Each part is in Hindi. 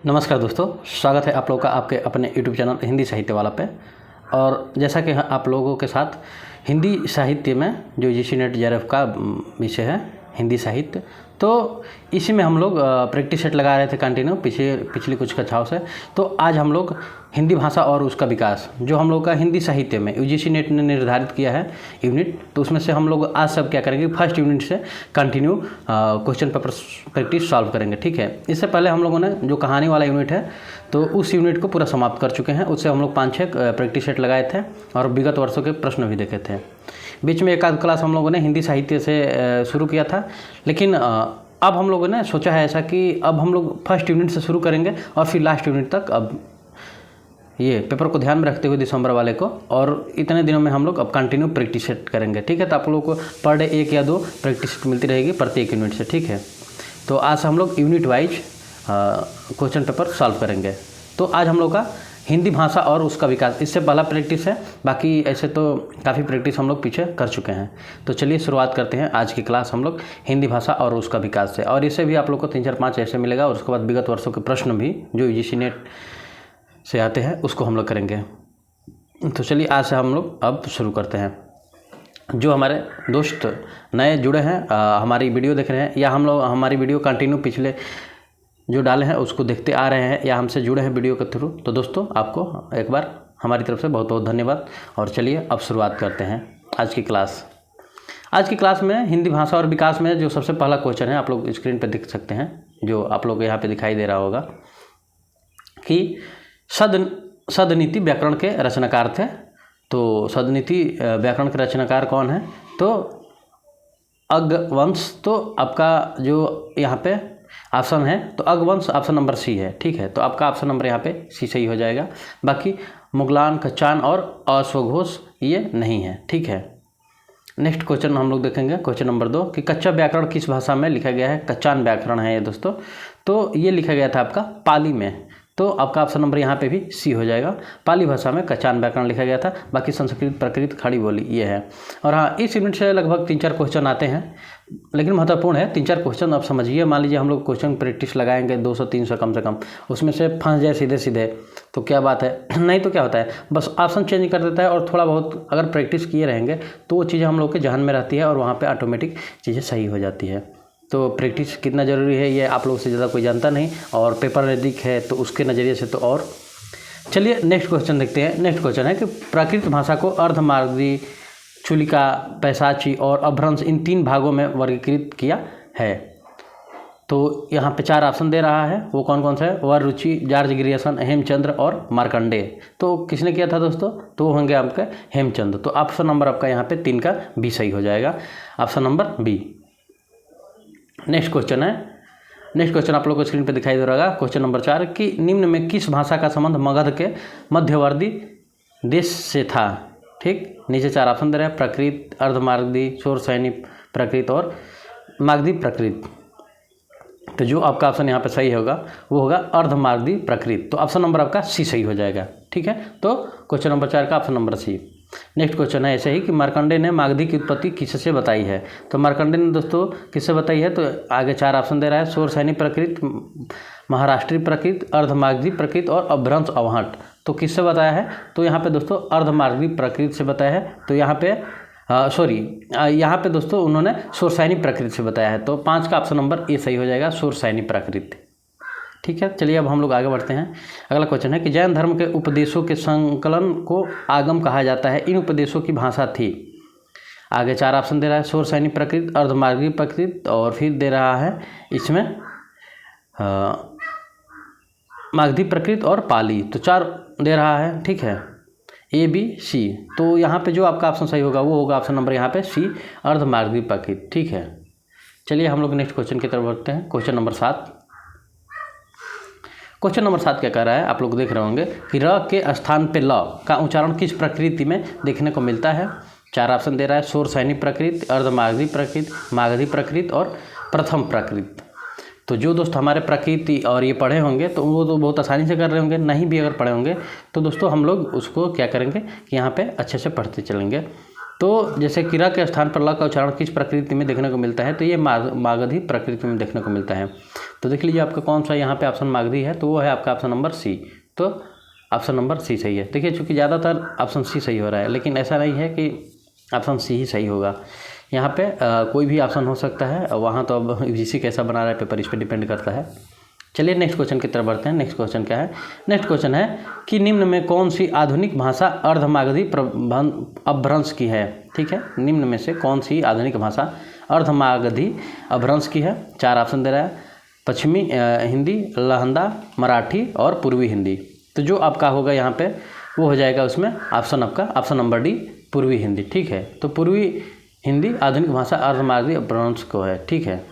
नमस्कार दोस्तों, स्वागत है आप लोगों का आपके अपने YouTube चैनल हिंदी साहित्य वाला पे। और जैसा कि आप लोगों के साथ हिंदी साहित्य में जो UGC नेट JRF का विषय है हिंदी साहित्य, तो इसी में हम लोग प्रैक्टिस सेट लगा रहे थे कंटिन्यू पिछली कुछ कक्षाओं से। तो आज हम लोग हिंदी भाषा और उसका विकास जो हम लोग का हिंदी साहित्य में UGC नेट ने निर्धारित किया है यूनिट, तो उसमें से हम लोग आज सब क्या करेंगे, फर्स्ट यूनिट से continue question paper practice solve करेंगे। ठीक है, इससे पहले हम लोगों ने जो कहानी वाला यूनिट है तो उस यूनिट को पूरा समाप्त कर चुके हैं। उससे हम लोग 5-6 प्रैक्टिस सेट लगाए थे और विगत वर्षों के प्रश्न भी देखे थे। बीच में एक आध क्लास हम लोगों ने हिंदी साहित्य से शुरू किया था, लेकिन अब हम लोगों ने सोचा है ऐसा कि अब हम लोग फर्स्ट यूनिट से शुरू करेंगे और फिर लास्ट यूनिट तक अब ये पेपर को ध्यान में रखते हुए दिसंबर वाले को, और इतने दिनों में हम लोग अब कंटिन्यू प्रैक्टिस सेट करेंगे। ठीक है, तो आप लोगों को पर डे 1 या 2 प्रैक्टिस सेट मिलती रहेगी प्रत्येक यूनिट से। ठीक है, तो आज से हम लोग unit wise question paper solve करेंगे। तो आज हम लोग का हिंदी भाषा और उसका विकास, इससे पहला प्रैक्टिस है, बाकी ऐसे तो काफ़ी प्रैक्टिस हम लोग पीछे कर चुके हैं। तो चलिए शुरुआत करते हैं आज की क्लास हम लोग हिंदी भाषा और उसका विकास से। और इससे भी आप लोग को 3-4-5 ऐसे मिलेगा, और उसके बाद विगत वर्षों के प्रश्न भी जो UGC नेट से आते हैं उसको हम लोग करेंगे। तो चलिए आज से हम लोग अब शुरू करते हैं। जो हमारे दोस्त नए जुड़े हैं, हमारी वीडियो देख रहे हैं, या हम लोग हमारी वीडियो कंटिन्यू पिछले जो डाले हैं उसको देखते आ रहे हैं, या हमसे जुड़े हैं वीडियो के थ्रू, तो दोस्तों आपको एक बार हमारी तरफ से बहुत बहुत धन्यवाद। और चलिए अब शुरुआत करते हैं आज की क्लास। आज की क्लास में हिंदी भाषा और विकास में जो सबसे पहला क्वेश्चन है, आप लोग स्क्रीन पर देख सकते हैं, जो आप लोग यहाँ पे दिखाई दे रहा होगा कि सदनीति व्याकरण के रचनाकार थे। तो सदनीति व्याकरण के रचनाकार कौन है? तो अगवंश। तो आपका जो यहाँ पे ऑप्शन है तो अगवंश ऑप्शन नंबर सी है। ठीक है, तो आपका ऑप्शन नंबर यहाँ पे सी सही हो जाएगा। बाकी मुगलान, कच्चान और अश्वघोष ये नहीं है। ठीक है, नेक्स्ट क्वेश्चन हम लोग देखेंगे, क्वेश्चन नंबर 2 कि कच्चा व्याकरण किस भाषा में लिखा गया है? कच्चान व्याकरण है ये दोस्तों, तो ये लिखा गया था आपका पाली में। तो आपका ऑप्शन नंबर यहाँ पे भी सी हो जाएगा। पाली भाषा में कच्चान व्याकरण लिखा गया था। बाकी संस्कृत, प्राकृत, खड़ी बोली ये है। और हाँ, इस यूनिट से लगभग 3-4 क्वेश्चन आते हैं, लेकिन महत्वपूर्ण है 3-4 क्वेश्चन। आप समझिए, मान लीजिए हम लोग क्वेश्चन प्रैक्टिस लगाएंगे 200-300 कम से कम, उसमें से फंस जाए सीधे सीधे तो क्या बात है। नहीं तो क्या होता है, बस ऑप्शन चेंज कर देता है, और थोड़ा बहुत अगर प्रैक्टिस किए रहेंगे तो वो चीज़ें हम लोग के ध्यान में रहती है और वहाँ पर ऑटोमेटिक चीज़ें सही हो जाती है। तो प्रैक्टिस कितना ज़रूरी है ये आप लोगों से ज़्यादा कोई जानता नहीं, और पेपर नज़दीक है तो उसके नज़रिए से तो और। चलिए नेक्स्ट क्वेश्चन देखते हैं। नेक्स्ट क्वेश्चन है कि प्राकृत भाषा को अर्धमागधी, चुलिका, पैशाची और अभ्रंश इन 3 भागों में वर्गीकृत किया है। तो यहाँ पे 4 ऑप्शन दे रहा है, वो कौन कौन सा है? वररुचि, जॉर्ज ग्रियर्सन, हेमचंद्र और मार्कंडेय। तो किसने किया था दोस्तों? तो वो होंगे आपके हेमचंद्र। तो ऑप्शन नंबर आपका यहाँ पे 3 का बी सही हो जाएगा, option number B. Next question है, नेक्स्ट क्वेश्चन आप लोग को स्क्रीन पे दिखाई दे रहा है, क्वेश्चन नंबर 4 कि निम्न में किस भाषा का संबंध मगध के मध्यवर्ती देश से था? ठीक, नीचे 4 ऑप्शन दे रहे हैं, प्राकृत, अर्धमागधी, शोरसैनी प्राकृत और मागधी प्राकृत। तो जो आपका ऑप्शन यहाँ पे सही होगा वो होगा अर्धमागधी प्राकृत। तो ऑप्शन नंबर आपका सी सही हो जाएगा। ठीक है, तो क्वेश्चन नंबर 4 का option number C. Next question है ऐसे ही कि मार्कंडेय ने मागधी की उत्पत्ति किससे बताई है? तो मार्कंडेय ने दोस्तों किससे बताई है? तो आगे 4 ऑप्शन दे रहा है, शोरसैनी प्राकृत, महाराष्ट्रीय प्राकृत, अर्धमागधी प्राकृत और अभ्रंश अवहट। तो किससे बताया है? तो यहाँ पे दोस्तों अर्धमागधी प्राकृत से बताया है। तो यहाँ पे यहाँ पे दोस्तों उन्होंने शोरसैनी प्राकृत से बताया है। तो 5 का ऑप्शन नंबर ए सही हो जाएगा, शोरसैनी प्राकृत। ठीक है, चलिए अब हम लोग आगे बढ़ते हैं। अगला क्वेश्चन है कि जैन धर्म के उपदेशों के संकलन को आगम कहा जाता है, इन उपदेशों की भाषा थी। आगे 4 ऑप्शन दे रहा है, शोरसैनी प्राकृत, अर्धमागधी प्राकृत, और फिर दे रहा है इसमें मागधी प्राकृत और पाली। तो 4 दे रहा है। ठीक है, ए, बी, सी। तो यहाँ पे जो आपका ऑप्शन सही होगा वो होगा ऑप्शन नंबर यहाँ पे सी, अर्धमागधी प्राकृत। ठीक है, चलिए हम लोग नेक्स्ट क्वेश्चन की तरफ बढ़ते हैं, क्वेश्चन नंबर 7। क्वेश्चन नंबर 7 क्या कह रहा है, आप लोग देख रहे होंगे कि र के स्थान पे ल का उच्चारण किस प्रकृति में देखने को मिलता है? 4 ऑप्शन दे रहा है, शोरसैनी प्राकृत, अर्धमागधी प्राकृत, मागधी प्राकृत और प्रथम प्राकृत। तो जो दोस्त हमारे प्रकृति और ये पढ़े होंगे तो वो तो बहुत आसानी से कर रहे होंगे, नहीं भी अगर पढ़े होंगे तो दोस्तों हम लोग उसको क्या करेंगे कि यहाँ पे अच्छे से पढ़ते चलेंगे। तो जैसे किरा के स्थान पर ल का उच्चारण किस प्रकृति में देखने को मिलता है, तो ये मागधी प्रकृति में देखने को मिलता है। तो देख लीजिए आपका कौन सा यहाँ पे ऑप्शन मागधी है, तो वो है आपका ऑप्शन नंबर सी। तो ऑप्शन नंबर सी सही है। देखिए चूँकि ज़्यादातर ऑप्शन सी सही हो रहा है, लेकिन ऐसा नहीं है कि ऑप्शन सी ही सही होगा। यहाँ पे कोई भी ऑप्शन हो सकता है, वहाँ तो अब यूजीसी कैसा बना रहा है पेपर, इस पर डिपेंड करता है। चलिए नेक्स्ट क्वेश्चन की तरफ बढ़ते हैं। नेक्स्ट क्वेश्चन क्या है? नेक्स्ट क्वेश्चन है कि निम्न में कौन सी आधुनिक भाषा अर्धमागधी अपभ्रंश की है। ठीक है, निम्न में से कौन सी आधुनिक भाषा अर्धमागधी अपभ्रंश की है? 4 ऑप्शन दे रहा है, पश्चिमी हिंदी, लहंदा, मराठी और पूर्वी हिंदी। तो जो आपका होगा यहाँ पे वो हो जाएगा उसमें ऑप्शन आपका ऑप्शन नंबर डी, पूर्वी हिंदी। ठीक है, तो पूर्वी हिंदी आधुनिक भाषा अर्धमागधी अपभ्रंश को है। ठीक है,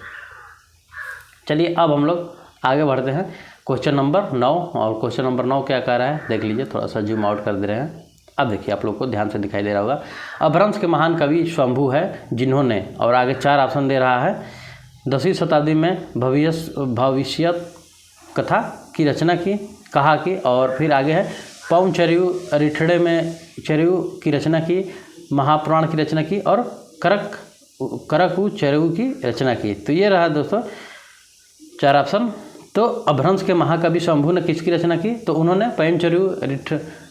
चलिए अब हम लोग आगे बढ़ते हैं क्वेश्चन नंबर 9। और क्वेश्चन नंबर 9 क्या कह रहा है देख लीजिए, थोड़ा सा जूम आउट कर दे रहे हैं। अब देखिए आप लोग को ध्यान से दिखाई दे रहा होगा। अपभ्रंश के महान कवि शंभु है, जिन्होंने, और आगे 4 ऑप्शन दे रहा है, 10वीं शताब्दी में भविष्यत कथा की रचना की, कहा की, और फिर आगे है पवन चरयू रिठड़े में चरयू की रचना की, महापुराण की रचना की, और करकू चरयू की रचना की। तो ये रहा दोस्तों 4 ऑप्शन। तो अपभ्रंश के महाकवि शंभु ने किसकी रचना की? तो उन्होंने पैनचरयू,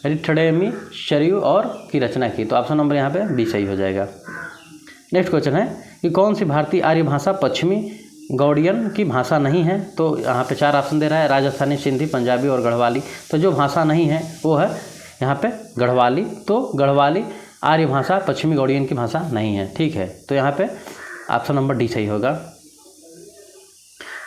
रिठड़ेमी चरयू और की रचना की। तो ऑप्शन नंबर यहाँ पे बी सही हो जाएगा। नेक्स्ट क्वेश्चन है कि कौन सी भारतीय आर्य भाषा पश्चिमी गौड़ियन की भाषा नहीं है? तो यहाँ पे 4 ऑप्शन दे रहा है, राजस्थानी, सिंधी, पंजाबी और गढ़वाली। तो जो भाषा नहीं है वो है यहाँ पे गढ़वाली। तो गढ़वाली आर्य भाषा पश्चिमी गौड़ियन की भाषा नहीं है। ठीक है, तो यहाँ पे ऑप्शन नंबर डी सही होगा।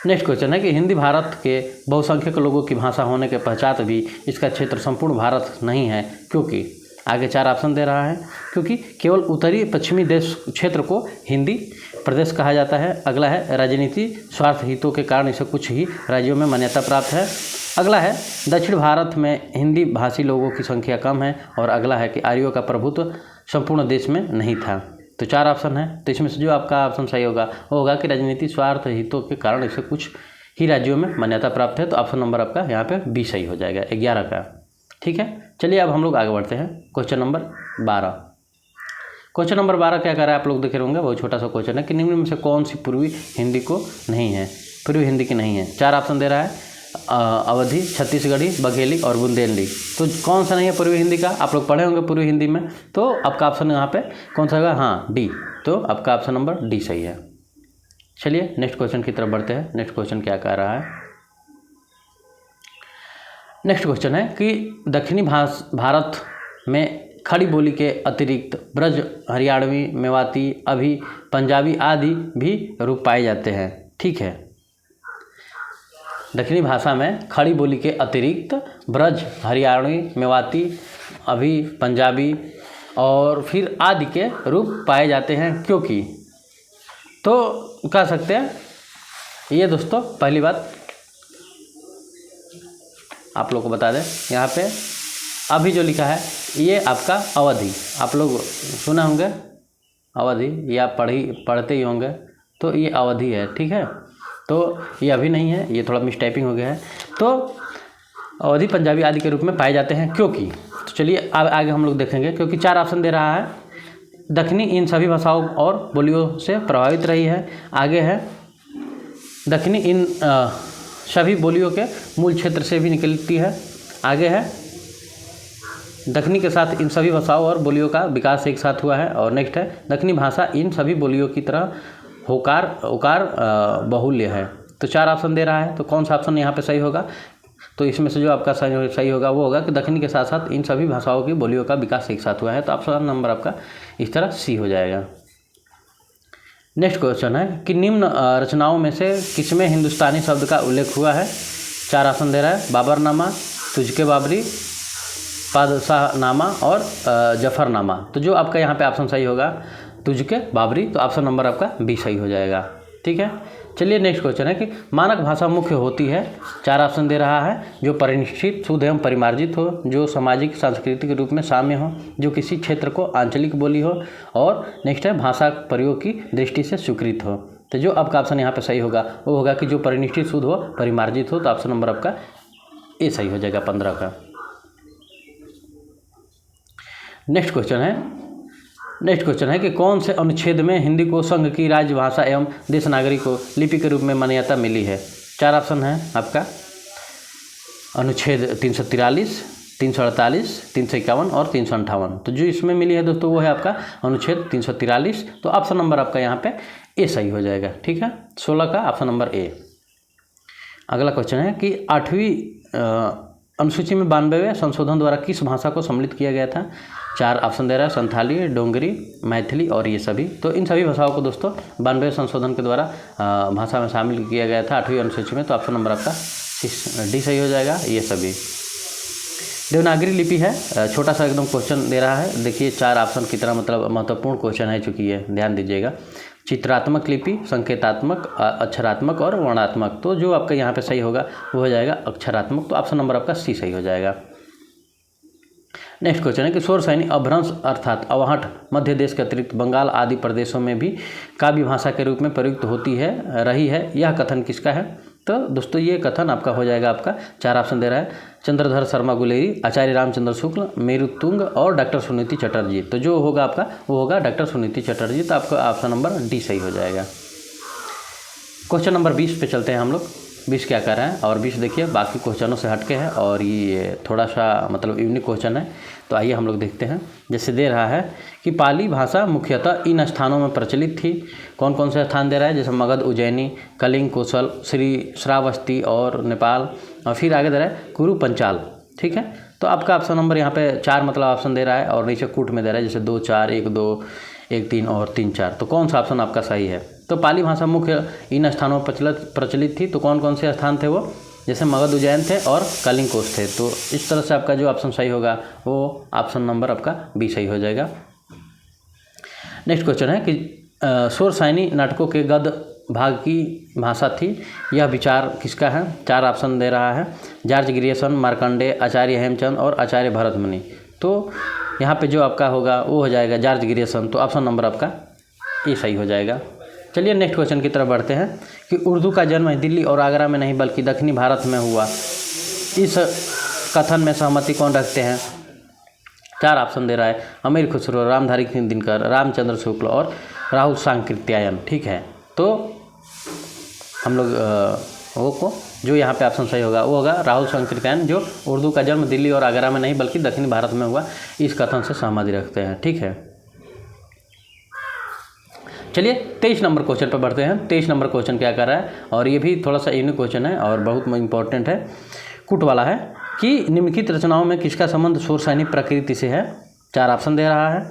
नेक्स्ट क्वेश्चन है कि हिंदी भारत के बहुसंख्यक लोगों की भाषा होने के पश्चात भी इसका क्षेत्र संपूर्ण भारत नहीं है, क्योंकि आगे 4 ऑप्शन दे रहा है, क्योंकि केवल उत्तरी पश्चिमी देश क्षेत्र को हिंदी प्रदेश कहा जाता है। अगला है राजनीति स्वार्थ हितों के कारण इसे कुछ ही राज्यों में मान्यता प्राप्त है। अगला है दक्षिण भारत में हिंदी भाषी लोगों की संख्या कम है। और अगला है कि आर्यों का प्रभुत्व संपूर्ण देश में नहीं था। तो 4 ऑप्शन है, तो इसमें से जो आपका ऑप्शन सही होगा वो होगा कि राजनीति स्वार्थ हितों के कारण इसे कुछ ही राज्यों में मान्यता प्राप्त है। तो ऑप्शन नंबर आपका यहाँ पे बी सही हो जाएगा 11 का। ठीक है, चलिए अब हम लोग आगे बढ़ते हैं क्वेश्चन नंबर 12। क्वेश्चन नंबर 12 क्या कर रहा है आप लोग देखे होंगे, बहुत छोटा सा क्वेश्चन है कि निम्न में से कौन सी पूर्वी हिंदी को नहीं है, पूर्वी हिंदी की नहीं है। 4 ऑप्शन दे रहा है, अवधी, छत्तीसगढ़ी, बघेली और बुंदेली। तो कौन सा नहीं है पूर्वी हिंदी का? आप लोग पढ़े होंगे पूर्वी हिंदी में, तो आपका ऑप्शन यहाँ पे कौन सा होगा? हाँ, डी। तो आपका ऑप्शन नंबर डी सही है। चलिए नेक्स्ट क्वेश्चन की तरफ बढ़ते हैं। नेक्स्ट क्वेश्चन क्या कह रहा है? नेक्स्ट क्वेश्चन है कि दक्षिणी भारत में खड़ी बोली के अतिरिक्त ब्रज, हरियाणवी, मेवाती, अभी, पंजाबी आदि भी रूप पाए जाते हैं। ठीक है, दक्षिणी भाषा में खड़ी बोली के अतिरिक्त ब्रज, हरियाणवी, मेवाती, अभी, पंजाबी और फिर आदि के रूप पाए जाते हैं, क्योंकि, तो कह सकते हैं ये दोस्तों पहली बात आप लोग को बता दें, यहाँ पे अभी जो लिखा है ये आपका अवधि, आप लोग सुना होंगे अवधि, ये आप पढ़ते ही होंगे, तो ये अवधि है। ठीक है, तो ये अभी नहीं है, ये थोड़ा मिसटाइपिंग हो गया है। तो अवधी, पंजाबी आदि के रूप में पाए जाते हैं, क्योंकि, तो चलिए अब आगे हम लोग देखेंगे, क्योंकि 4 ऑप्शन दे रहा है, दक्षिणी इन सभी भाषाओं और बोलियों से प्रभावित रही है। आगे है दक्षिणी इन सभी बोलियों के मूल क्षेत्र से भी निकलती है। आगे है दक्षिणी के साथ इन सभी भाषाओं और बोलियों का विकास एक साथ हुआ है। और नेक्स्ट है दक्षिणी भाषा इन सभी बोलियों की तरह होकार उकार बहुल्य है। तो 4 ऑप्शन दे रहा है, तो कौन सा ऑप्शन यहाँ पे सही होगा? तो इसमें से जो आपका सही होगा वो होगा कि दक्षिणी के साथ साथ इन सभी भाषाओं की बोलियों का विकास एक साथ हुआ है। तो ऑप्शन नंबर आपका इस तरह सी हो जाएगा। नेक्स्ट क्वेश्चन है कि निम्न रचनाओं में से किसमें हिंदुस्तानी शब्द का उल्लेख हुआ है? 4 ऑप्शन दे रहा है, बाबरनामा, तुझके बाबरी, पादशाहनामा और जफरनामा। तो जो आपका यहाँ पे ऑप्शन सही होगा तुझके बाबरी, तो ऑप्शन नंबर आपका बी सही हो जाएगा। ठीक है, चलिए नेक्स्ट क्वेश्चन है कि मानक भाषा मुख्य होती है। 4 ऑप्शन दे रहा है, जो परिनिश्चित, शुद्ध एवं परिमार्जित हो, जो सामाजिक सांस्कृतिक रूप में साम्य हो, जो किसी क्षेत्र को आंचलिक बोली हो, और नेक्स्ट है भाषा प्रयोग की दृष्टि से स्वीकृत हो। तो जो आपका ऑप्शन यहाँ पे सही होगा वो होगा कि जो परिनिश्चित, शुद्ध हो, परिमार्जित हो। तो ऑप्शन नंबर आपका ए सही हो जाएगा 15 का। नेक्स्ट क्वेश्चन है नेक्स्ट क्वेश्चन है कि कौन से अनुच्छेद में हिंदी को संघ की राज्य भाषा एवं देशनागरी को लिपि के रूप में मान्यता मिली है? 4 ऑप्शन है आपका, अनुच्छेद 343, 348, 351 और 358। तो जो इसमें मिली है दोस्तों वो है आपका अनुच्छेद 343। तो ऑप्शन नंबर आपका यहाँ पे ए सही हो जाएगा। ठीक है, 16 का ऑप्शन नंबर ए। अगला क्वेश्चन है कि 8वीं अनुसूची में 92वें संशोधन द्वारा किस भाषा को सम्मिलित किया गया था? 4 ऑप्शन दे रहा है, संथाली, डोंगरी, मैथिली और ये सभी। तो इन सभी भाषाओं को दोस्तों 92वें संशोधन के द्वारा भाषा में शामिल किया गया था 8वीं अनुसूची में। तो ऑप्शन नंबर आपका डी सही हो जाएगा, ये सभी। देवनागरी लिपि है, छोटा सा एकदम क्वेश्चन दे रहा है, देखिए 4 ऑप्शन की तरह, मतलब महत्वपूर्ण क्वेश्चन है चूँकि ये, ध्यान दीजिएगा। चित्रात्मक लिपि, संकेतात्मक, अक्षरात्मक और वर्णात्मक। तो जो आपका यहाँ पे सही होगा वो हो जाएगा अक्षरात्मक। तो ऑप्शन नंबर आपका सी सही हो जाएगा। नेक्स्ट क्वेश्चन है कि शोरशैनी अभ्रंश अर्थात अवहट मध्य देश के अतिरिक्त बंगाल आदि प्रदेशों में भी काव्य भाषा के रूप में प्रयुक्त होती है रही है, यह कथन किसका है? तो दोस्तों ये कथन आपका हो जाएगा, आपका 4 ऑप्शन दे रहा है, चंद्रधर शर्मा गुलेरी, आचार्य रामचंद्र शुक्ल, मेरुतुंग और डॉक्टर सुनीति चटर्जी। तो जो होगा आपका वो होगा डॉक्टर सुनीति चटर्जी। तो आपका ऑप्शन नंबर डी सही हो जाएगा। क्वेश्चन नंबर 20 पे चलते हैं हम लोग। 20 क्या कर रहे हैं, और 20 देखिए बाकी क्वेश्चनों से हटके है और ये थोड़ा सा मतलब यूनिक क्वेश्चन है। तो आइए हम लोग देखते हैं। जैसे दे रहा है कि पाली भाषा मुख्यतः इन स्थानों में प्रचलित थी। कौन कौन से स्थान दे रहा है? जैसे मगध, उज्जैनी, कलिंग, कोसल, श्रावस्ती और नेपाल, और फिर आगे दे रहा है कुरु, पंचाल। ठीक है, तो आपका ऑप्शन नंबर यहाँ पे 4 मतलब ऑप्शन दे रहा है, और नीचे कूट में दे रहा है जैसे 2, 4, 1, 2, 1, 3 और 3, 4। तो कौन सा ऑप्शन आपका सही है? तो पाली भाषा मुख्य इन स्थानों पर प्रचलित थी। तो कौन कौन से स्थान थे वो? जैसे मगध, उज्जैन थे और कलिंग, कोस थे। तो इस तरह से आपका जो ऑप्शन सही होगा वो ऑप्शन नंबर आपका बी सही हो जाएगा। नेक्स्ट क्वेश्चन है कि शोरशैनी नाटकों के गद्य भाग की भाषा थी, यह विचार किसका है? 4 ऑप्शन दे रहा है, जॉर्ज ग्रियर्सन, मार्कंडेय, आचार्य हेमचंद और आचार्य भरतमुनि। तो यहाँ पे जो आपका होगा वो हो जाएगा जॉर्ज ग्रियर्सन। तो ऑप्शन नंबर आपका ए सही हो जाएगा। चलिए नेक्स्ट क्वेश्चन की तरफ बढ़ते हैं कि उर्दू का जन्म दिल्ली और आगरा में नहीं बल्कि दक्षिणी भारत में हुआ, इस कथन में सहमति कौन रखते हैं? 4 ऑप्शन दे रहा है, अमीर खुसरो, रामधारी दिनकर, रामचंद्र शुक्ल और राहुल सांकृत्यायन। ठीक है, तो हम लोग वो को जो यहाँ पे ऑप्शन सही होगा वो होगा राहुल सांकृत्यायन, जो उर्दू का जन्म दिल्ली और आगरा में नहीं बल्कि दक्षिणी भारत में हुआ, इस कथन से सहमति रखते हैं। ठीक है, चलिए 23 नंबर क्वेश्चन पर बढ़ते हैं। 23 नंबर क्वेश्चन क्या कर रहा है, और ये भी थोड़ा सा यूनिक क्वेश्चन है और बहुत इंपॉर्टेंट है, कुट वाला है कि निम्नलिखित रचनाओं में किसका संबंध शोरशैनी प्रकृति से है? 4 ऑप्शन दे रहा है,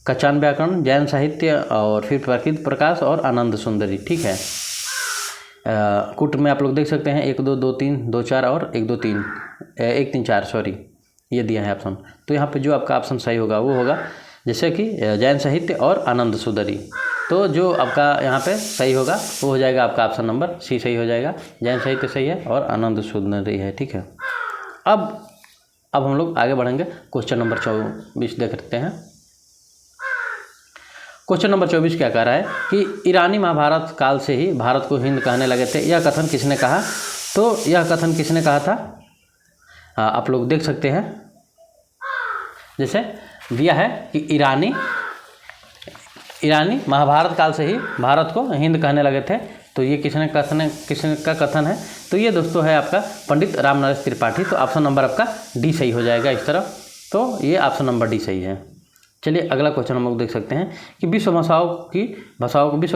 कच्चान व्याकरण, जैन साहित्य और फिर प्रकृति प्रकाश और आनंद सुंदरी। ठीक है, कुट में आप लोग देख सकते हैं 1, 2, 2, 3, 2, 4 और 1, 2, 3, 1, 3, 4 सॉरी ये दिया है ऑप्शन। तो यहाँ पे जो आपका ऑप्शन सही होगा वो होगा जैसे कि जैन साहित्य और आनंद सुंदरी। तो जो आपका यहाँ पे सही होगा वो हो जाएगा आपका ऑप्शन नंबर सी सही हो जाएगा, जैन साहित्य सही है और आनंद सुंदरी है। ठीक है, अब हम लोग आगे बढ़ेंगे। क्वेश्चन नंबर 24 देख सकते हैं। क्वेश्चन नंबर 24 क्या कह रहा है कि ईरानी महाभारत काल से ही भारत को हिंद कहने लगे थे, यह कथन किसने कहा? तो यह कथन किसने कहा था आप लोग देख सकते हैं, जैसे दिया है कि ईरानी महाभारत काल से ही भारत को हिंद कहने लगे थे। तो ये किसने का कथन है? तो ये दोस्तों है आपका पंडित रामनरेश त्रिपाठी। तो ऑप्शन नंबर आपका डी सही हो जाएगा इस तरफ। तो ये ऑप्शन नंबर डी सही है। चलिए अगला क्वेश्चन हम लोग देख सकते हैं कि विश्व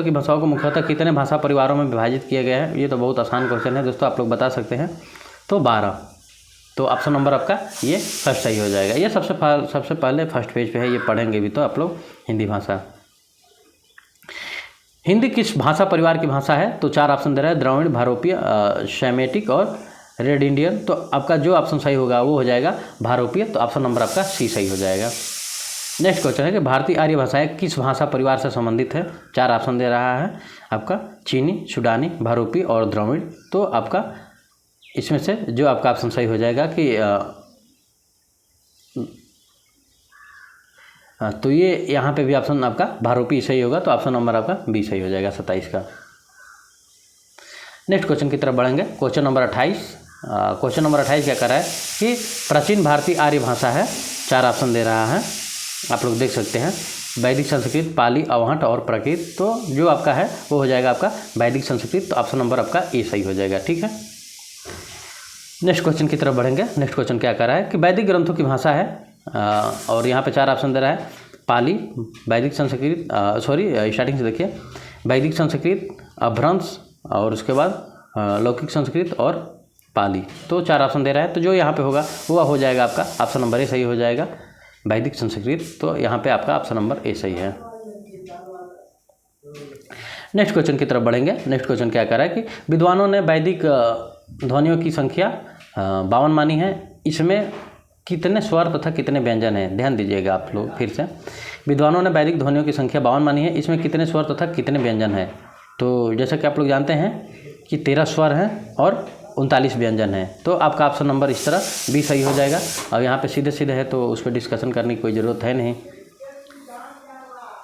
की भाषाओं को मुख्यतः कितने भाषा परिवारों में विभाजित किया गया है? ये तो बहुत आसान क्वेश्चन है दोस्तों, आप लोग बता सकते हैं। तो 12। तो ऑप्शन नंबर आपका ये फर्स्ट सही हो जाएगा। ये सबसे पहले फर्स्ट पेज पे है, ये पढ़ेंगे भी तो आप लोग हिंदी भाषा। हिंदी किस भाषा परिवार की भाषा है? तो 4 ऑप्शन दे रहा है, द्रविड़, भारोपीय, सेमेटिक और रेड इंडियन। तो आपका जो ऑप्शन सही होगा वो हो जाएगा भारोपीय। तो ऑप्शन नंबर आपका सी सही हो जाएगा। नेक्स्ट क्वेश्चन है कि भारतीय आर्य भाषाएं किस भाषा परिवार से संबंधित है? 4 ऑप्शन दे रहा है आपका, चीनी, सुडानी, भारोपी और द्रविड़। तो आपका इसमें से जो आपका ऑप्शन सही हो जाएगा कि तो ये यहाँ पे भी ऑप्शन आपका भारोपी सही होगा। तो ऑप्शन नंबर आपका बी सही हो जाएगा 27 का। नेक्स्ट क्वेश्चन की तरफ बढ़ेंगे। Question number 28। क्वेश्चन नंबर 28 क्या कर रहा है कि प्राचीन भारतीय आर्य भाषा है। 4 ऑप्शन दे रहा है, आप लोग देख सकते हैं वैदिक संस्कृत, पाली, अवहट और प्राकृत। तो जो आपका है वो हो जाएगा आपका वैदिक संस्कृत। तो ऑप्शन नंबर आपका ए सही हो जाएगा। ठीक है, नेक्स्ट क्वेश्चन की तरफ बढ़ेंगे। नेक्स्ट क्वेश्चन क्या कर रहा है कि वैदिक ग्रंथों की भाषा है और यहाँ पे 4 ऑप्शन दे रहा है, पाली, वैदिक संस्कृत, स्टार्टिंग से देखिए, वैदिक संस्कृत, अपभ्रंश और उसके बाद लौकिक संस्कृत और पाली। तो 4 ऑप्शन दे रहा है। तो जो यहाँ पे होगा वो हो जाएगा आपका ऑप्शन नंबर ए सही हो जाएगा, वैदिक संस्कृत। तो यहाँ पे आपका ऑप्शन नंबर ए सही है। नेक्स्ट क्वेश्चन की तरफ बढ़ेंगे। नेक्स्ट क्वेश्चन क्या कर रहा है कि विद्वानों ने वैदिक ध्वनियों की संख्या 52 मानी है, इसमें कितने स्वर तथा कितने व्यंजन हैं। ध्यान दीजिएगा आप लोग फिर से, विद्वानों ने वैदिक ध्वनियों की संख्या 52 मानी है, इसमें कितने स्वर तथा कितने व्यंजन हैं। तो जैसा कि आप लोग जानते हैं कि 13 स्वर हैं और 39 व्यंजन हैं। तो आपका ऑप्शन नंबर इस तरह बी सही हो जाएगा। अब यहाँ पे सीधे सीधे है तो उस पर डिस्कशन करने की कोई ज़रूरत है नहीं।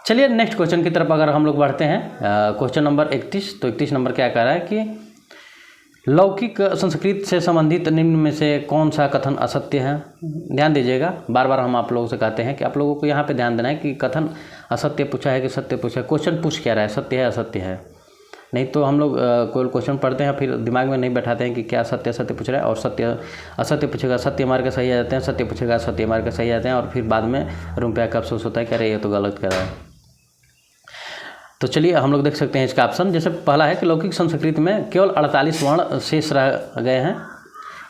चलिए नेक्स्ट क्वेश्चन की तरफ अगर हम लोग बढ़ते हैं, क्वेश्चन नंबर 31। तो 31 नंबर क्या कह रहा है कि लौकिक संस्कृत से संबंधित निम्न में से कौन सा कथन असत्य है। ध्यान दीजिएगा, बार बार हम आप लोगों से कहते हैं कि आप लोगों को यहाँ पे ध्यान देना है कि कथन असत्य पूछा है कि सत्य पूछा है। क्वेश्चन पूछ क्या रहा है, सत्य है असत्य है। नहीं तो हम लोग कोई क्वेश्चन पढ़ते हैं फिर दिमाग में नहीं बैठाते हैं कि क्या सत्य असत्य पूछ रहा है, और सत्य असत्य पूछेगा सत्य मार के सही आ जाते हैं, सत्य पूछेगा सत्य मार के सही आ जाते हैं, और फिर बाद में रूम पे आकर अफसोस होता है कि अरे ये तो गलत कर रहा है। तो चलिए हम लोग देख सकते हैं इसका ऑप्शन। जैसे पहला है कि लौकिक संस्कृत में केवल 48 वर्ण शेष रह गए हैं,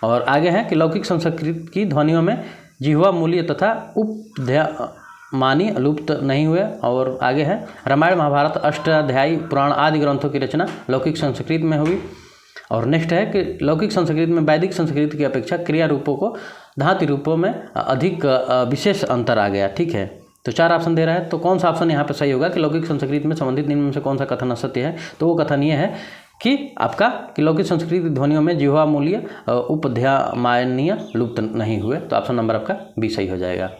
और आगे है कि लौकिक संस्कृत की ध्वनियों में जिह्वा मूल्य तथा उपध्मानी लुप्त नहीं हुए, और आगे है रामायण महाभारत अष्टाध्यायी पुराण आदि ग्रंथों की रचना लौकिक संस्कृत में हुई। और नेक्स्ट है कि लौकिक संस्कृत में वैदिक संस्कृत की अपेक्षा क्रिया रूपों को धातु रूपों में अधिक विशेष अंतर आ गया। ठीक है, तो 4 ऑप्शन दे रहा है। तो कौन सा ऑप्शन यहाँ पे सही होगा कि लौकिक संस्कृत में संबंधित निम्न में से कौन सा कथन असत्य है। तो वो कथन ये है कि आपका कि लौकिक संस्कृत ध्वनियों में जिह्वा मूल्य उपध्मानीय लुप्त नहीं हुए। तो ऑप्शन नंबर आपका बी सही हो जाएगा।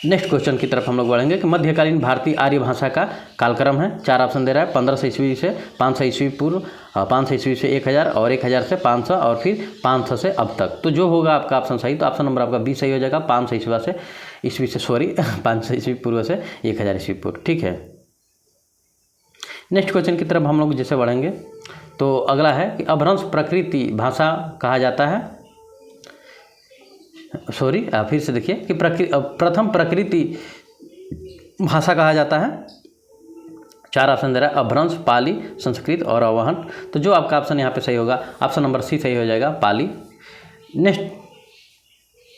नेक्स्ट क्वेश्चन की तरफ हम लोग बढ़ेंगे कि मध्यकालीन भारतीय आर्य भाषा का कालक्रम है। 4 ऑप्शन दे रहा है, 1500 ईस्वी से 500 ईस्वी पूर्व, 500 ईस्वी से 1000 और 1000 से 500 और फिर 500 से अब तक। तो जो होगा आपका ऑप्शन सही, तो ऑप्शन नंबर आपका बी सही हो जाएगा, 500 ईस्वी पूर्व से 1000 ईस्वी पूर्व। ठीक है, नेक्स्ट क्वेश्चन की तरफ हम लोग जैसे बढ़ेंगे तो अगला है कि अपभ्रंश प्रकृति भाषा कहा जाता है। फिर से देखिए कि प्रथम प्रकृति भाषा कहा जाता है। 4 ऑप्शन दे रहा है, अपभ्रंश, पाली, संस्कृत और अवहट। तो जो आपका ऑप्शन यहाँ पे सही होगा ऑप्शन नंबर सी सही हो जाएगा, पाली। नेक्स्ट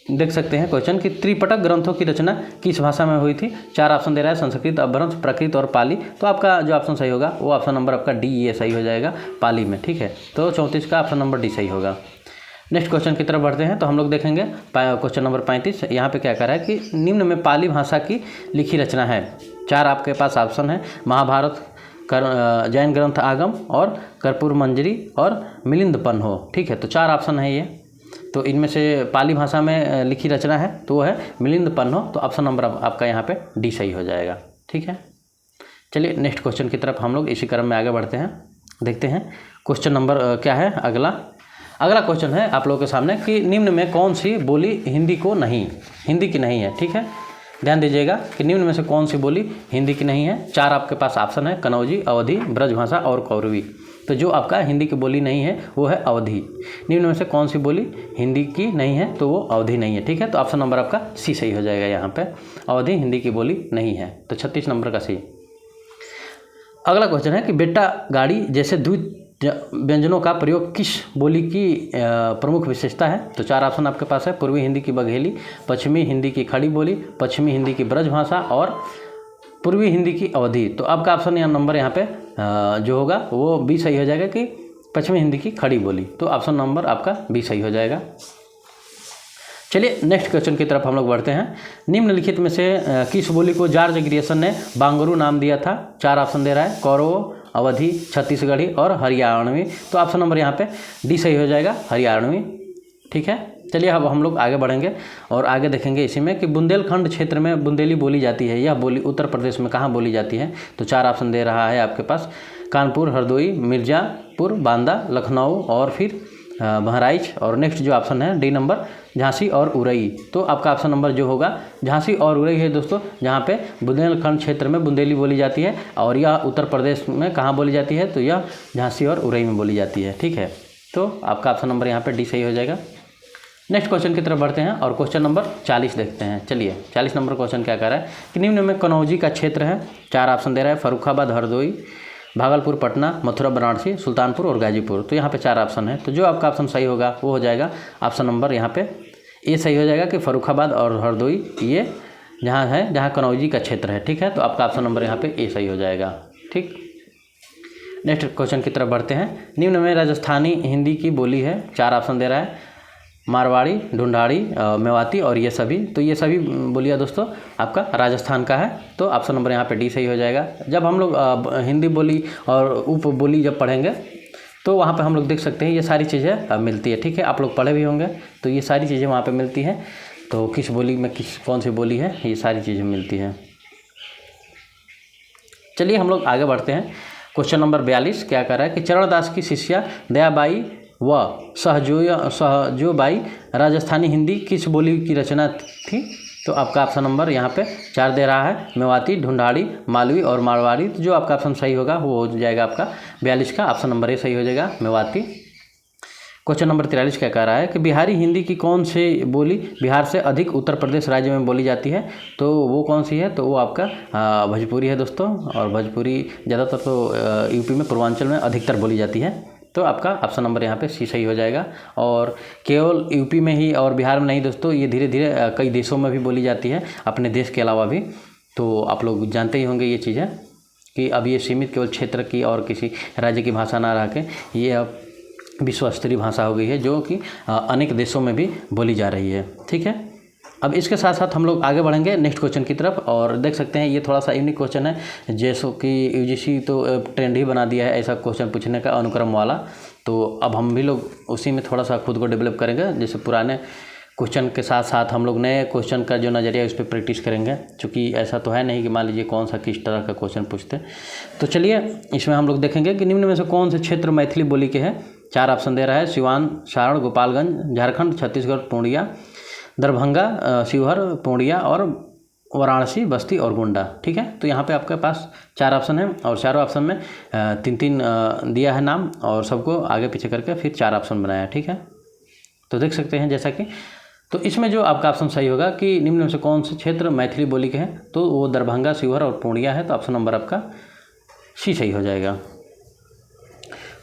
देख सकते हैं क्वेश्चन कि त्रिपिटक ग्रंथों की रचना किस भाषा में हुई थी। 4 ऑप्शन दे रहा है, संस्कृत, अपभ्रंश, प्राकृत और पाली। तो आपका जो ऑप्शन सही होगा वो ऑप्शन नंबर आपका डी ये सही हो जाएगा, पाली में। ठीक है, तो 34 का ऑप्शन नंबर डी सही होगा। नेक्स्ट क्वेश्चन की तरफ बढ़ते हैं तो हम लोग देखेंगे क्वेश्चन नंबर 35। यहाँ पे क्या कह रहा है कि निम्न में पाली भाषा की लिखी रचना है। 4 आपके पास ऑप्शन है, महाभारत, जैन ग्रंथ आगम और कर्पूर मंजरी और मिलिंद पन्हो। ठीक है, तो 4 ऑप्शन है ये। तो इनमें से पाली भाषा में लिखी रचना है तो वो है मिलिंद पन्हो। तो ऑप्शन नंबर आपका यहाँ पे डी सही हो जाएगा। ठीक है, चलिए नेक्स्ट क्वेश्चन की तरफ हम लोग इसी क्रम में आगे बढ़ते हैं। देखते हैं क्वेश्चन नंबर क्या है। अगला क्वेश्चन है आप लोगों के सामने कि निम्न में कौन सी बोली हिंदी की नहीं है। ठीक है, ध्यान दीजिएगा कि निम्न में से कौन सी बोली हिंदी की नहीं है। 4 आपके पास ऑप्शन है, कनौजी, अवधी, ब्रजभाषा और कौरवी। तो जो आपका हिंदी की बोली नहीं है वो है अवधी। निम्न में से कौन सी बोली हिंदी की नहीं है, तो वो अवधी नहीं है। ठीक है, तो ऑप्शन नंबर आपका सी सही हो जाएगा। यहाँ पे अवधी हिंदी की बोली नहीं है, तो 36 नंबर का सी। अगला क्वेश्चन है कि बेटा गाड़ी जैसे द्वित व्यंजनों का प्रयोग किस बोली की प्रमुख विशेषता है। तो 4 ऑप्शन आपके पास है, पूर्वी हिंदी की बघेली, पश्चिमी हिंदी की खड़ी बोली, पश्चिमी हिंदी की ब्रजभाषा और पूर्वी हिंदी की अवधी। तो आपका ऑप्शन या नंबर यहाँ पे जो होगा वो बी सही हो जाएगा कि पश्चिमी हिंदी की खड़ी बोली। तो ऑप्शन नंबर आपका बी सही हो जाएगा। चलिए नेक्स्ट क्वेश्चन की तरफ हम लोग बढ़ते हैं। निम्नलिखित में से किस बोली को जॉर्ज ग्रियर्सन ने बांगरू नाम दिया था। 4 ऑप्शन दे रहा है, कौरव, अवधी, छत्तीसगढ़ी और हरियाणवी। तो ऑप्शन नंबर यहाँ पे डी सही हो जाएगा, हरियाणवी। ठीक है, चलिए अब हम लोग आगे बढ़ेंगे और आगे देखेंगे इसी में कि बुंदेलखंड क्षेत्र में बुंदेली बोली जाती है। यह बोली उत्तर प्रदेश में कहाँ बोली जाती है। तो 4 ऑप्शन दे रहा है आपके पास, कानपुर, हरदोई, मिर्ज़ापुर, बांदा, लखनऊ और फिर बहराइच, और नेक्स्ट जो ऑप्शन है डी नंबर झांसी और उरई। तो आपका ऑप्शन नंबर जो होगा झांसी और उरई है दोस्तों, जहाँ पे बुंदेलखंड क्षेत्र में बुंदेली बोली जाती है, और यह उत्तर प्रदेश में कहाँ बोली जाती है, तो यह झांसी और उरई में बोली जाती है। ठीक है, तो आपका ऑप्शन नंबर यहाँ पे डी सही हो जाएगा। नेक्स्ट क्वेश्चन की तरफ बढ़ते हैं और क्वेश्चन नंबर 40 देखते हैं। चलिए 40 नंबर क्वेश्चन क्या कह रहा है कि निम्न में कनौजी का क्षेत्र है, 4 ऑप्शन दे रहा है, फर्रुखाबाद, हरदोई, भागलपुर, पटना, मथुरा, वाराणसी, सुल्तानपुर और गाजीपुर। तो यहाँ पे 4 ऑप्शन है, तो जो आपका ऑप्शन सही होगा वो हो जाएगा ऑप्शन नंबर यहाँ पे ए सही हो जाएगा कि फर्रुखाबाद और हरदोई ये जहाँ है, जहाँ कनौजी का क्षेत्र है। ठीक है, तो आपका ऑप्शन नंबर यहाँ पे ए सही हो जाएगा। ठीक, नेक्स्ट क्वेश्चन की तरफ बढ़ते हैं। निम्न में राजस्थानी हिंदी की बोली है, 4 ऑप्शन दे रहा है, मारवाड़ी, ढूंढाड़ी, मेवाती और ये सभी। तो ये सभी बोलियाँ दोस्तों आपका राजस्थान का है, तो ऑप्शन नंबर यहाँ पे डी सही हो जाएगा। जब हम लोग हिंदी बोली और उप बोली जब पढ़ेंगे तो वहाँ पे हम लोग देख सकते हैं ये सारी चीज़ें मिलती है। ठीक है, आप लोग पढ़े भी होंगे, तो ये सारी चीज़ें वहाँ पे मिलती हैं। तो किस बोली में कौन सी बोली है, ये सारी चीज़ें मिलती हैं। चलिए हम लोग आगे बढ़ते हैं। क्वेश्चन नंबर 42 क्या कर रहा है कि चरणदास की शिष्या दयाबाई व सहजोबाई राजस्थानी हिंदी किस बोली की रचना थी। तो आपका ऑप्शन नंबर यहाँ पे 4 दे रहा है, मेवाती, ढूंढाड़ी, मालवी और मारवाड़ी। तो जो आपका ऑप्शन सही होगा वो हो जाएगा आपका 42 का ऑप्शन नंबर ए सही हो जाएगा, मेवाती। क्वेश्चन नंबर 43 क्या कह रहा है कि बिहारी हिंदी की कौन सी बोली बिहार से अधिक उत्तर प्रदेश राज्य में बोली जाती है। तो वो कौन सी है, तो वो आपका भोजपुरी है दोस्तों, और भोजपुरी ज़्यादातर तो यूपी में पूर्वांचल में अधिकतर बोली जाती है। तो आपका ऑप्शन नंबर यहाँ पे सी सही हो जाएगा। और केवल यूपी में ही और बिहार में नहीं दोस्तों, ये धीरे धीरे कई देशों में भी बोली जाती है, अपने देश के अलावा भी। तो आप लोग जानते ही होंगे ये चीज़ें कि अब ये सीमित केवल क्षेत्र की और किसी राज्य की भाषा ना रह के ये अब विश्व स्तरीय भाषा हो गई है, जो कि अनेक देशों में भी बोली जा रही है। ठीक है, अब इसके साथ साथ हम लोग आगे बढ़ेंगे नेक्स्ट क्वेश्चन की तरफ, और देख सकते हैं ये थोड़ा सा यूनिक क्वेश्चन है, जैसो कि यूजीसी तो ट्रेंड ही बना दिया है ऐसा क्वेश्चन पूछने का, अनुक्रम वाला। तो अब हम भी लोग उसी में थोड़ा सा खुद को डेवलप करेंगे, जैसे पुराने क्वेश्चन के साथ साथ हम लोग नए क्वेश्चन का जो नज़रिया है उस पर प्रैक्टिस करेंगे, क्योंकि ऐसा तो है नहीं कि मान लीजिए कौन सा किस तरह का क्वेश्चन पूछते। तो चलिए इसमें हम लोग देखेंगे कि निम्न में से कौन से क्षेत्र मैथिली बोली के हैं। 4 ऑप्शन दे रहा है, सिवान, सारण, गोपालगंज, झारखंड, छत्तीसगढ़, पूर्णिया, दरभंगा, शिवहर, पूर्णिया और वाराणसी, बस्ती और गोंडा। ठीक है, तो यहाँ पे आपके पास 4 ऑप्शन है, और चारों ऑप्शन में 3-3 दिया है नाम, और सबको आगे पीछे करके फिर 4 ऑप्शन बनाया है। ठीक है, तो देख सकते हैं जैसा कि, तो इसमें जो आपका ऑप्शन सही होगा कि निम्न में से कौन से क्षेत्र मैथिली बोली के हैं, तो वो दरभंगा, शिवहर और पूर्णिया है। तो ऑप्शन नंबर आपका सी सही हो जाएगा।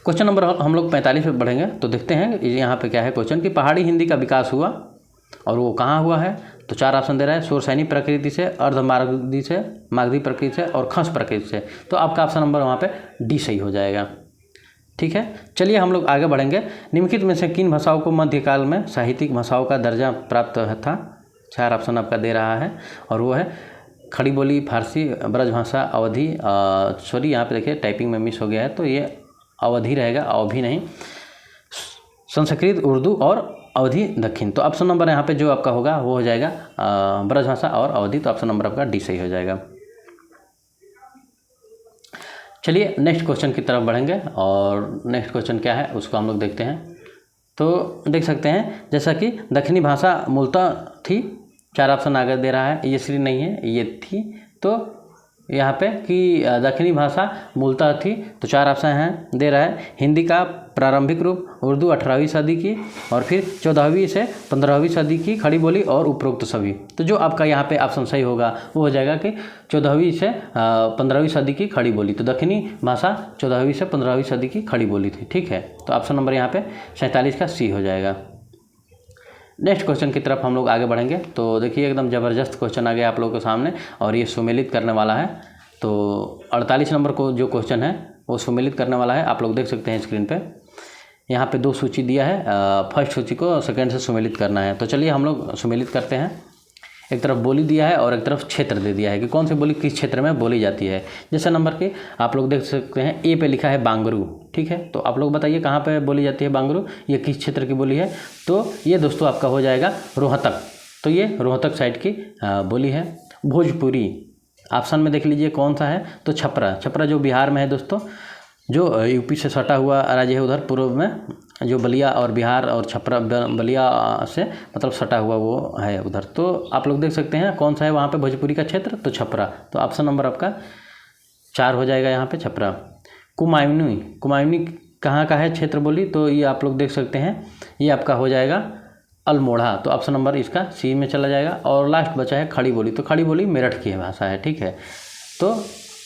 क्वेश्चन नंबर हम लोग 45 पे बढ़ेंगे, तो देखते हैं यहाँ पे क्या है क्वेश्चन कि पहाड़ी हिंदी का विकास हुआ, और वो कहाँ हुआ है। तो 4 ऑप्शन दे रहा है, सोरसैनी प्रकृति से, अर्धमागधी से, मागधी प्रकृति से और खस प्रकृति से। तो आपका ऑप्शन नंबर वहाँ पे डी सही हो जाएगा। ठीक है, चलिए हम लोग आगे बढ़ेंगे। निम्नलिखित में से किन भाषाओं को मध्यकाल में साहित्यिक भाषाओं का दर्जा प्राप्त था। 4 ऑप्शन आपका दे रहा है, और वो है खड़ी बोली, फारसी, ब्रजभाषा, अवधी, सॉरी यहाँ पे देखिए टाइपिंग में मिस हो गया है, तो ये अवधी रहेगा, अवधी नहीं, संस्कृत, उर्दू और अवधी दक्षिण। तो ऑप्शन नंबर यहाँ पे जो आपका होगा वो हो जाएगा ब्रजभाषा और अवधी। तो ऑप्शन नंबर आपका डी सही हो जाएगा। चलिए नेक्स्ट क्वेश्चन की तरफ बढ़ेंगे, और नेक्स्ट क्वेश्चन क्या है उसको हम लोग देखते हैं। तो देख सकते हैं जैसा कि दक्षिणी भाषा मूलतः थी, 4 ऑप्शन आगे दे रहा है, ये श्री नहीं है, ये थी। तो यहाँ पे कि दक्षिणी भाषा मूलतः थी, तो 4 ऑप्शन हैं दे रहा है। हिंदी का प्रारंभिक रूप, उर्दू 18वीं सदी की, और फिर 14वीं से 15वीं सदी की खड़ी बोली और उपरोक्त सभी। तो जो आपका यहाँ पे ऑप्शन सही होगा वो हो जाएगा कि 14वीं से 15वीं सदी की खड़ी बोली। तो दक्षिणी भाषा 14वीं से 15वीं सदी की खड़ी बोली थी। ठीक है, तो ऑप्शन नंबर यहाँ पे 47 का सी हो जाएगा। नेक्स्ट क्वेश्चन की तरफ हम लोग आगे बढ़ेंगे। तो देखिए एकदम ज़बरदस्त क्वेश्चन आ गया आप लोगों के सामने, और ये सुमेलित करने वाला है। तो 48 नंबर को जो क्वेश्चन है वो सुमेलित करने वाला है, आप लोग देख सकते हैं स्क्रीन पे। यहाँ पे 2 सूची दिया है, फर्स्ट सूची को सेकंड से सुमेलित करना है। तो चलिए हम लोग सुमेलित करते हैं। एक तरफ बोली दिया है और एक तरफ क्षेत्र दे दिया है कि कौन सी बोली किस क्षेत्र में बोली जाती है। जैसे नंबर के आप लोग देख सकते हैं ए पे लिखा है बांगरू। ठीक है, तो आप लोग बताइए कहाँ पे बोली जाती है बांगरू, ये किस क्षेत्र की बोली है। तो ये दोस्तों आपका हो जाएगा रोहतक। तो ये रोहतक साइड की बोली है। भोजपुरी ऑप्शन में देख लीजिए कौन सा है, तो छपरा। छपरा जो बिहार में है दोस्तों, जो यूपी से सटा हुआ राज्य है उधर पूर्व में, जो बलिया और बिहार और छपरा, बलिया से मतलब सटा हुआ वो है उधर। तो आप लोग देख सकते हैं कौन सा है वहाँ पे भोजपुरी का क्षेत्र, तो छपरा। तो ऑप्शन नंबर आपका 4 हो जाएगा यहाँ पे छपरा। कुमायूनी, कुमायूनी कहाँ का है क्षेत्र बोली, तो ये आप लोग देख सकते हैं ये आपका हो जाएगा अल्मोड़ा। तो ऑप्शन नंबर इसका सी में चला जाएगा। और लास्ट बचा है खड़ी बोली, तो खड़ी बोली मेरठ की भाषा है, ठीक है। तो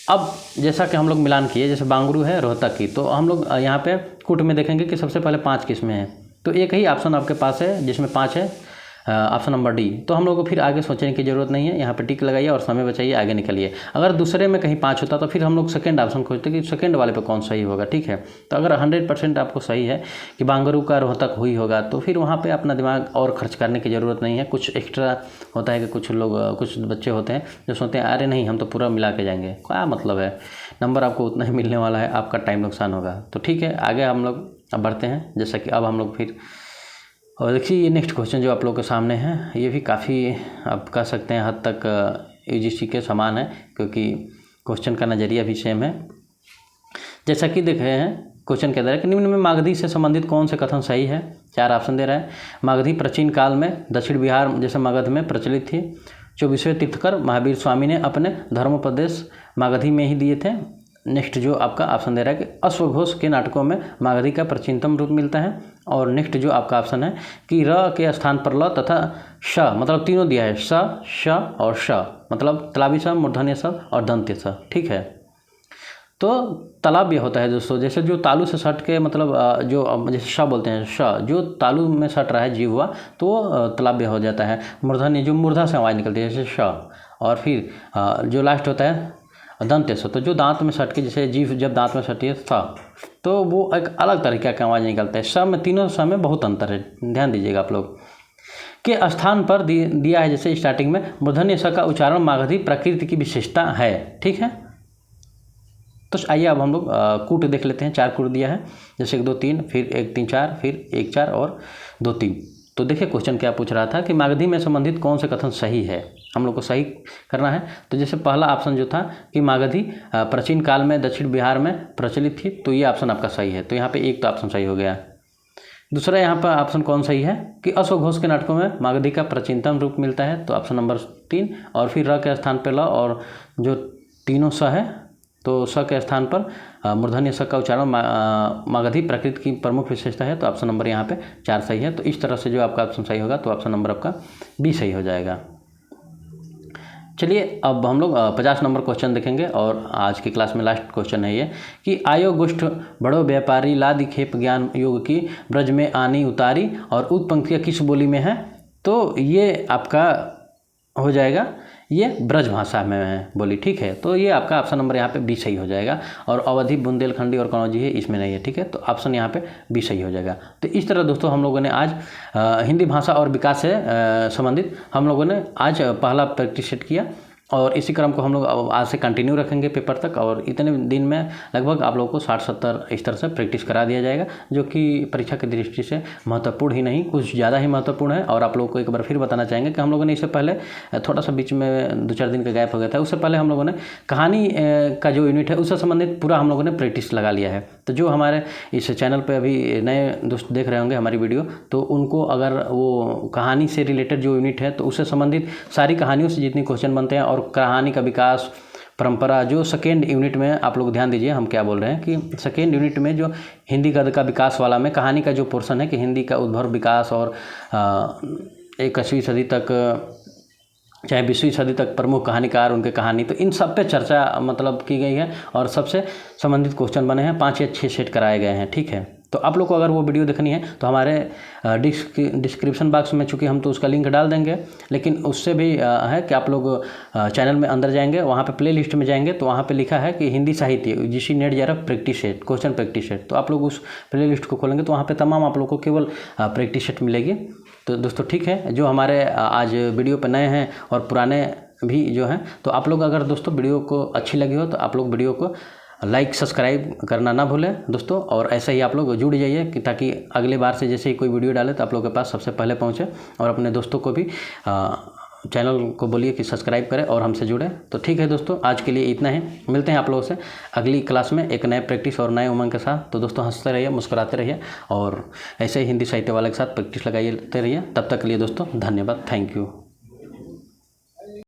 अब जैसा कि हम लोग मिलान किए, जैसे बांगरू है रोहतक की, तो हम लोग यहाँ पे कूट में देखेंगे कि सबसे पहले 5 किस्में हैं, तो एक ही ऑप्शन आपके पास है जिसमें 5 है, ऑप्शन नंबर डी। तो हम लोग को फिर आगे सोचने की ज़रूरत नहीं है, यहाँ पे टिक लगाइए और समय बचाइए, आगे निकलिए। अगर दूसरे में कहीं 5 होता तो फिर हम लोग सेकंड ऑप्शन खोजते कि सेकंड वाले पे कौन सही होगा, ठीक है। तो अगर 100% आपको सही है कि बांगरू का रोहतक हुई होगा, तो फिर वहाँ पे अपना दिमाग और खर्च करने की ज़रूरत नहीं है। कुछ एक्स्ट्रा होता है कि कुछ लोग, कुछ बच्चे होते हैं जो सोचते हैं अरे नहीं हम तो पूरा मिला के जाएंगे, क्या मतलब है, नंबर आपको उतना ही मिलने वाला है, आपका टाइम नुकसान होगा। तो ठीक है, आगे हम लोग अब बढ़ते हैं। जैसा कि अब हम लोग फिर, और देखिए ये नेक्स्ट क्वेश्चन जो आप लोगों के सामने है, ये भी काफ़ी आप कह सकते हैं हद तक यूजीसी के समान है, क्योंकि क्वेश्चन का नज़रिया भी सेम है। जैसा कि देख रहे हैं क्वेश्चन के अंदर कि निम्न में मागधी से संबंधित कौन से कथन सही है। 4 ऑप्शन दे रहा है। मागधी प्राचीन काल में दक्षिण बिहार जैसे मगध में प्रचलित थी। 24वें तीर्थकर महावीर स्वामी ने अपने धर्मोपदेश मागधी में ही दिए थे। नेक्स्ट जो आपका ऑप्शन दे रहा है कि अश्वघोष के नाटकों में मागधी का प्राचीनतम रूप मिलता है। और नेक्स्ट जो आपका ऑप्शन है कि र के स्थान पर ल तथा श, मतलब तीनों दिया है, स, श और श, मतलब तलाबी स, मूर्धन्य स और दंत्य स, ठीक है। तो तालाब ये होता है दोस्तों, जैसे जो तालू से सट के, मतलब जो जैसे श बोलते हैं, श जो तालू में सट रहा है जीव हुआ, तो वो तालाब हो जाता है। मूर्धन्य जो मूर्धा से आवाज़ निकलती है, जैसे श। और फिर जो लास्ट होता है दंत्य स, तो जो दांत में सट के, जैसे जीभ जब दांत में सटी है थ, तो वो एक अलग तरीके का आवाज़ निकलता है। स में, तीनों स में बहुत अंतर है, ध्यान दीजिएगा आप लोग। के स्थान पर दिया है, जैसे स्टार्टिंग में मूर्धन्य स का उच्चारण मागधी प्रकृति की विशेषता है, ठीक है। तो आइए अब हम लोग कूट देख लेते हैं। 4 कूट दिया है, जैसे 1 2 3, फिर 1 3 4, फिर 1 4 और 2 3। तो देखिए क्वेश्चन क्या पूछ रहा था कि मागधी में संबंधित कौन से कथन सही है, हम लोग को सही करना है। तो जैसे पहला ऑप्शन जो था कि मागधी प्राचीन काल में दक्षिण बिहार में प्रचलित थी, तो ये ऑप्शन आपका सही है। तो यहाँ पे एक तो ऑप्शन सही हो गया। दूसरा यहाँ पर ऑप्शन कौन सही है कि अश्वघोष के नाटकों में मागधी का प्राचीनतम रूप मिलता है, तो ऑप्शन नंबर 3। और फिर र के स्थान पर ल और जो तीनों स है, तो स के स्थान पर मूर्धन्य स का उच्चारण मागधी प्रकृति की प्रमुख विशेषता है, तो ऑप्शन नंबर यहाँ पे 4 सही है। तो इस तरह से जो आपका ऑप्शन सही होगा, तो ऑप्शन नंबर आपका बी सही हो जाएगा। चलिए अब हम लोग 50 नंबर क्वेश्चन देखेंगे, और आज की क्लास में लास्ट क्वेश्चन है ये कि आयो गुष्ठ बड़ो व्यापारी लादि खेप ज्ञान योग की ब्रज में आनी उतारी, और उक्त पंक्तियाँ किस बोली में है। तो ये आपका हो जाएगा, ये ब्रज भाषा में है बोली, ठीक है। तो ये आपका ऑप्शन नंबर यहाँ पे बी सही हो जाएगा। और अवधि, बुंदेलखंडी और कनौजी है, इसमें नहीं है, ठीक है। तो ऑप्शन यहाँ पे बी सही हो जाएगा। तो इस तरह दोस्तों हम लोगों ने आज हिंदी भाषा और विकास से संबंधित हम लोगों ने आज पहला प्रैक्टिस सेट किया, और इसी क्रम को हम लोग आज से कंटिन्यू रखेंगे पेपर तक। और इतने दिन में लगभग आप लोगों को 60-70 इस तरह से प्रैक्टिस करा दिया जाएगा, जो कि परीक्षा की दृष्टि से महत्वपूर्ण ही नहीं, कुछ ज़्यादा ही महत्वपूर्ण है। और आप लोगों को एक बार फिर बताना चाहेंगे कि हम लोगों ने इससे पहले थोड़ा सा बीच में 2-4 दिन का गैप हो गया था, उससे पहले हम लोगों ने कहानी का जो यूनिट है उससे संबंधित पूरा हम लोगों ने प्रैक्टिस लगा लिया है। तो जो हमारे इस चैनल पर अभी नए दोस्त देख रहे होंगे हमारी वीडियो, तो उनको अगर वो कहानी से रिलेटेड जो यूनिट है, तो उससे संबंधित सारी कहानियों से जितनी क्वेश्चन बनते हैं, और कहानी का विकास परंपरा, जो सेकेंड यूनिट में आप लोग ध्यान दीजिए हम क्या बोल रहे हैं कि सेकेंड यूनिट में जो हिंदी गद्य का विकास वाला में कहानी का जो पोर्शन है कि हिंदी का उद्भव, विकास और 21वीं सदी तक चाहे 20वीं सदी तक प्रमुख कहानीकार, उनके कहानी, तो इन सब पे चर्चा मतलब की गई है, और सबसे संबंधित क्वेश्चन बने हैं। 5 या 6 सेट कराए गए हैं, ठीक है। तो आप लोग को अगर वो वीडियो देखनी है तो हमारे डिस्क्रिप्शन बॉक्स में, चूँकि हम तो उसका लिंक डाल देंगे, लेकिन उससे भी है कि आप लोग चैनल में अंदर जाएंगे, वहाँ पे प्ले लिस्ट में जाएंगे, तो वहाँ पे लिखा है कि हिंदी साहित्य UGC net JRF practice set, question practice set. तो आप लोग उस प्ले लिस्ट को खोलेंगे तो वहाँ पे तमाम आप लोग को केवल प्रैक्टिस सेट मिलेगी। तो दोस्तों ठीक है, जो हमारे आज वीडियो पर नए हैं और पुराने भी जो हैं, तो आप लोग अगर दोस्तों वीडियो को अच्छी लगी हो तो आप लोग वीडियो को लाइक सब्सक्राइब करना ना भूलें दोस्तों। और ऐसे ही आप लोग जुड़ जाइए कि ताकि अगले बार से जैसे ही कोई वीडियो डाले तो आप लोग के पास सबसे पहले पहुंचे, और अपने दोस्तों को भी चैनल को बोलिए कि सब्सक्राइब करें और हमसे जुड़े। तो ठीक है दोस्तों, आज के लिए इतना ही। मिलते हैं आप लोगों से अगली क्लास में एक नए प्रैक्टिस और नए उमंग के साथ। तो दोस्तों हंसते रहिए, मुस्कुराते रहिए और ऐसे ही हिंदी साहित्य वाले के साथ प्रैक्टिस लगाते रहिए। तब तक के लिए दोस्तों धन्यवाद, थैंक यू।